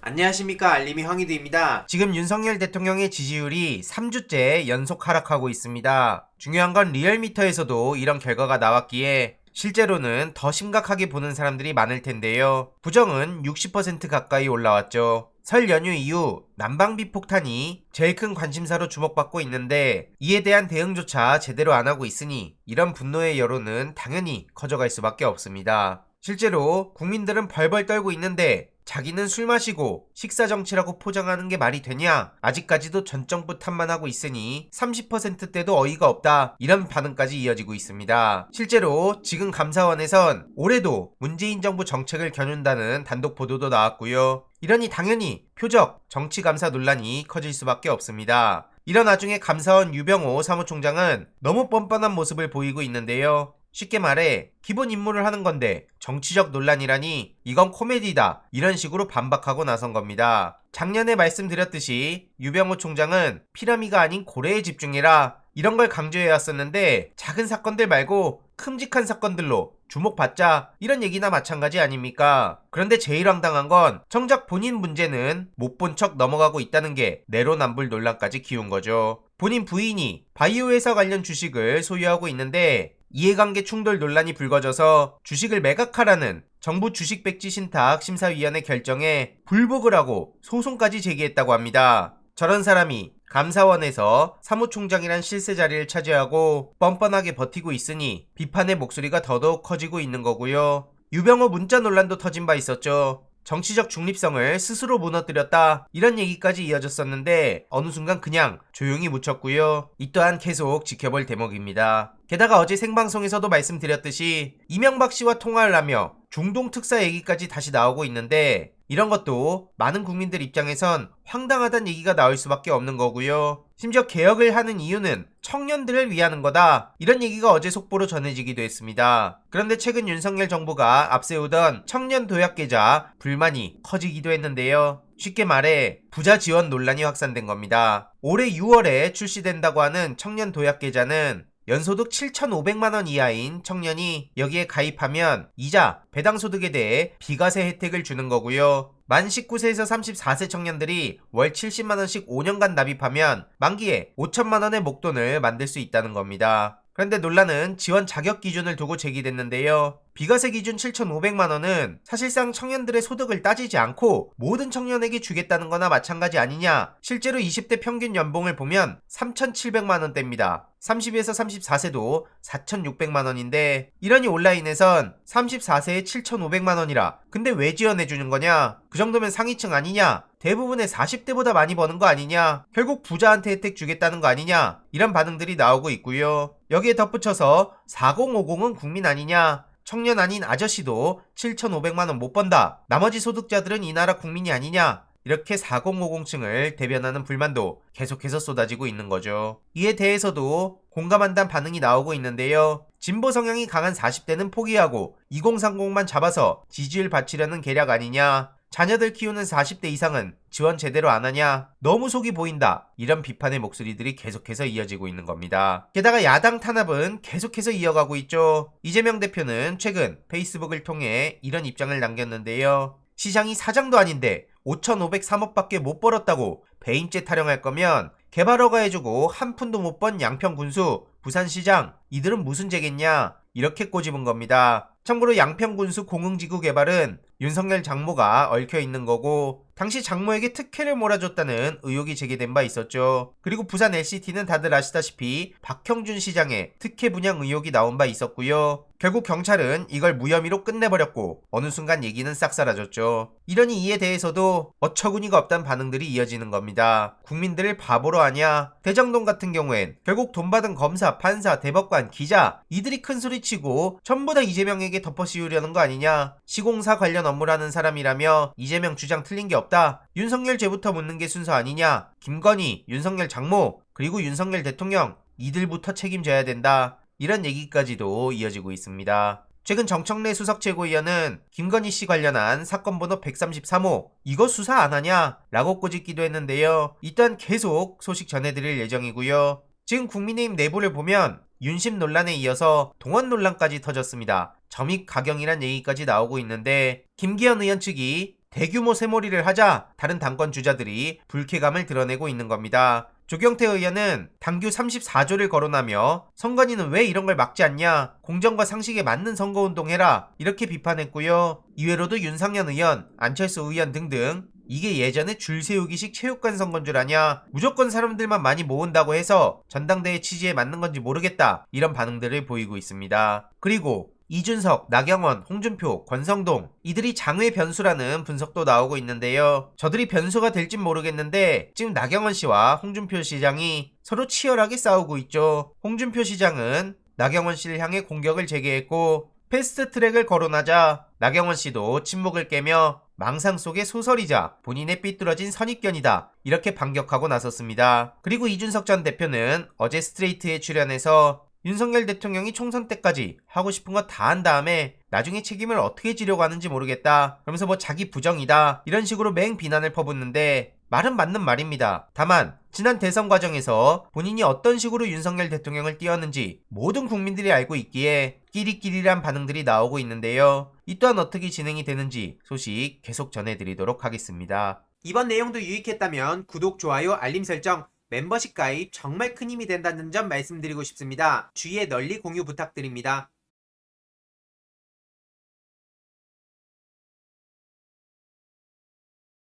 안녕하십니까, 알림이 황희두입니다. 지금 윤석열 대통령의 지지율이 3주째 연속 하락하고 있습니다. 중요한 건 리얼미터에서도 이런 결과가 나왔기에 실제로는 더 심각하게 보는 사람들이 많을 텐데요. 부정은 60% 가까이 올라왔죠. 설 연휴 이후 난방비 폭탄이 제일 큰 관심사로 주목받고 있는데 이에 대한 대응조차 제대로 안 하고 있으니 이런 분노의 여론은 당연히 커져갈 수밖에 없습니다. 실제로 국민들은 벌벌 떨고 있는데 자기는 술 마시고 식사 정치라고 포장하는 게 말이 되냐? 아직까지도 전 정부 탓만 하고 있으니 30%대도 어이가 없다. 이런 반응까지 이어지고 있습니다. 실제로 지금 감사원에선 올해도 문재인 정부 정책을 겨눈다는 단독 보도도 나왔고요. 이러니 당연히 표적 정치감사 논란이 커질 수밖에 없습니다. 이런 와중에 감사원 유병호 사무총장은 너무 뻔뻔한 모습을 보이고 있는데요. 쉽게 말해 기본 임무를 하는 건데 정치적 논란이라니 이건 코미디다, 이런 식으로 반박하고 나선 겁니다. 작년에 말씀드렸듯이 유병호 총장은 피라미가 아닌 고래에 집중해라, 이런 걸 강조해왔었는데 작은 사건들 말고 큼직한 사건들로 주목받자, 이런 얘기나 마찬가지 아닙니까? 그런데 제일 황당한 건 정작 본인 문제는 못 본 척 넘어가고 있다는 게 내로남불 논란까지 키운 거죠. 본인 부인이 바이오 회사 관련 주식을 소유하고 있는데 이해관계 충돌 논란이 불거져서 주식을 매각하라는 정부 주식백지 신탁 심사위원회 결정에 불복을 하고 소송까지 제기했다고 합니다. 저런 사람이 감사원에서 사무총장이란 실세 자리를 차지하고 뻔뻔하게 버티고 있으니 비판의 목소리가 더더욱 커지고 있는 거고요. 유병호 문자 논란도 터진 바 있었죠. 정치적 중립성을 스스로 무너뜨렸다, 이런 얘기까지 이어졌었는데 어느 순간 그냥 조용히 묻혔고요. 이 또한 계속 지켜볼 대목입니다. 게다가 어제 생방송에서도 말씀드렸듯이 이명박 씨와 통화를 하며 중동 특사 얘기까지 다시 나오고 있는데 이런 것도 많은 국민들 입장에선 황당하다는 얘기가 나올 수밖에 없는 거고요. 심지어 개혁을 하는 이유는 청년들을 위하는 거다, 이런 얘기가 어제 속보로 전해지기도 했습니다. 그런데 최근 윤석열 정부가 앞세우던 청년 도약 계좌 불만이 커지기도 했는데요. 쉽게 말해 부자 지원 논란이 확산된 겁니다. 올해 6월에 출시된다고 하는 청년 도약 계좌는 연소득 7,500만원 이하인 청년이 여기에 가입하면 이자, 배당소득에 대해 비과세 혜택을 주는 거고요. 만 19세에서 34세 청년들이 월 70만원씩 5년간 납입하면 만기에 5천만원의 목돈을 만들 수 있다는 겁니다. 그런데 논란은 지원 자격 기준을 두고 제기됐는데요. 비과세 기준 7,500만원은 사실상 청년들의 소득을 따지지 않고 모든 청년에게 주겠다는 거나 마찬가지 아니냐. 실제로 20대 평균 연봉을 보면 3,700만원대입니다. 30에서 34세도 4,600만원인데 이러니 온라인에선 34세에 7,500만원이라 근데 왜 지원해주는 거냐? 그 정도면 상위층 아니냐? 대부분의 40대보다 많이 버는 거 아니냐? 결국 부자한테 혜택 주겠다는 거 아니냐? 이런 반응들이 나오고 있고요. 여기에 덧붙여서 4050은 국민 아니냐? 청년 아닌 아저씨도 7,500만원 못 번다, 나머지 소득자들은 이 나라 국민이 아니냐, 이렇게 4050층을 대변하는 불만도 계속해서 쏟아지고 있는 거죠. 이에 대해서도 공감한다는 반응이 나오고 있는데요. 진보 성향이 강한 40대는 포기하고 2030만 잡아서 지지율 받치려는 계략 아니냐, 자녀들 키우는 40대 이상은 지원 제대로 안 하냐, 너무 속이 보인다, 이런 비판의 목소리들이 계속해서 이어지고 있는 겁니다. 게다가 야당 탄압은 계속해서 이어가고 있죠. 이재명 대표는 최근 페이스북을 통해 이런 입장을 남겼는데요. 시장이 사장도 아닌데 5,503억밖에 못 벌었다고 배임죄 타령할 거면 개발허가 해주고 한 푼도 못 번 양평군수, 부산시장, 이들은 무슨 죄겠냐, 이렇게 꼬집은 겁니다. 참고로 양평군수 공흥지구 개발은 윤석열 장모가 얽혀있는 거고 당시 장모에게 특혜를 몰아줬다는 의혹이 제기된 바 있었죠. 그리고 부산 LCT는 다들 아시다시피 박형준 시장의 특혜 분양 의혹이 나온 바 있었고요. 결국 경찰은 이걸 무혐의로 끝내버렸고 어느 순간 얘기는 싹 사라졌죠. 이러니 이에 대해서도 어처구니가 없다는 반응들이 이어지는 겁니다. 국민들을 바보로 하냐? 대장동 같은 경우엔 결국 돈 받은 검사, 판사, 대법관, 기자, 이들이 큰 소리치고 전부 다 이재명에게 덮어씌우려는 거 아니냐? 시공사 관련 업무라는 사람이라며 이재명 주장 틀린 게 없다, 윤석열 죄부터 묻는 게 순서 아니냐? 김건희, 윤석열 장모, 그리고 윤석열 대통령, 이들부터 책임져야 된다, 이런 얘기까지도 이어지고 있습니다. 최근 정청래 수석 최고위원은 김건희 씨 관련한 사건 번호 133호 이거 수사 안 하냐? 라고 꼬집기도 했는데요. 일단 계속 소식 전해드릴 예정이고요. 지금 국민의힘 내부를 보면 윤심 논란에 이어서 동원 논란까지 터졌습니다. 점입 가경이란 얘기까지 나오고 있는데 김기현 의원 측이 대규모 쇠몰이를 하자 다른 당권 주자들이 불쾌감을 드러내고 있는 겁니다. 조경태 의원은 당규 34조를 거론하며 선관위는 왜 이런 걸 막지 않냐, 공정과 상식에 맞는 선거운동 해라, 이렇게 비판했고요. 이외로도 윤상현 의원, 안철수 의원 등등 이게 예전에 줄 세우기식 체육관 선거인 줄 아냐, 무조건 사람들만 많이 모은다고 해서 전당대회 취지에 맞는 건지 모르겠다, 이런 반응들을 보이고 있습니다. 그리고 이준석, 나경원, 홍준표, 권성동 이들이 장외 변수라는 분석도 나오고 있는데요. 저들이 변수가 될진 모르겠는데 지금 나경원 씨와 홍준표 시장이 서로 치열하게 싸우고 있죠. 홍준표 시장은 나경원 씨를 향해 공격을 재개했고 패스트트랙을 거론하자 나경원 씨도 침묵을 깨며 망상 속의 소설이자 본인의 삐뚤어진 선입견이다, 이렇게 반격하고 나섰습니다. 그리고 이준석 전 대표는 어제 스트레이트에 출연해서 윤석열 대통령이 총선 때까지 하고 싶은 거 다 한 다음에 나중에 책임을 어떻게 지려고 하는지 모르겠다, 그러면서 뭐 자기 부정이다, 이런 식으로 맹 비난을 퍼붓는데 말은 맞는 말입니다. 다만 지난 대선 과정에서 본인이 어떤 식으로 윤석열 대통령을 띄웠는지 모든 국민들이 알고 있기에 끼리끼리란 반응들이 나오고 있는데요. 이 또한 어떻게 진행이 되는지 소식 계속 전해드리도록 하겠습니다. 이번 내용도 유익했다면 구독, 좋아요, 알림 설정, 멤버십 가입 정말 큰 힘이 된다는 점 말씀드리고 싶습니다. 주위에 널리 공유 부탁드립니다.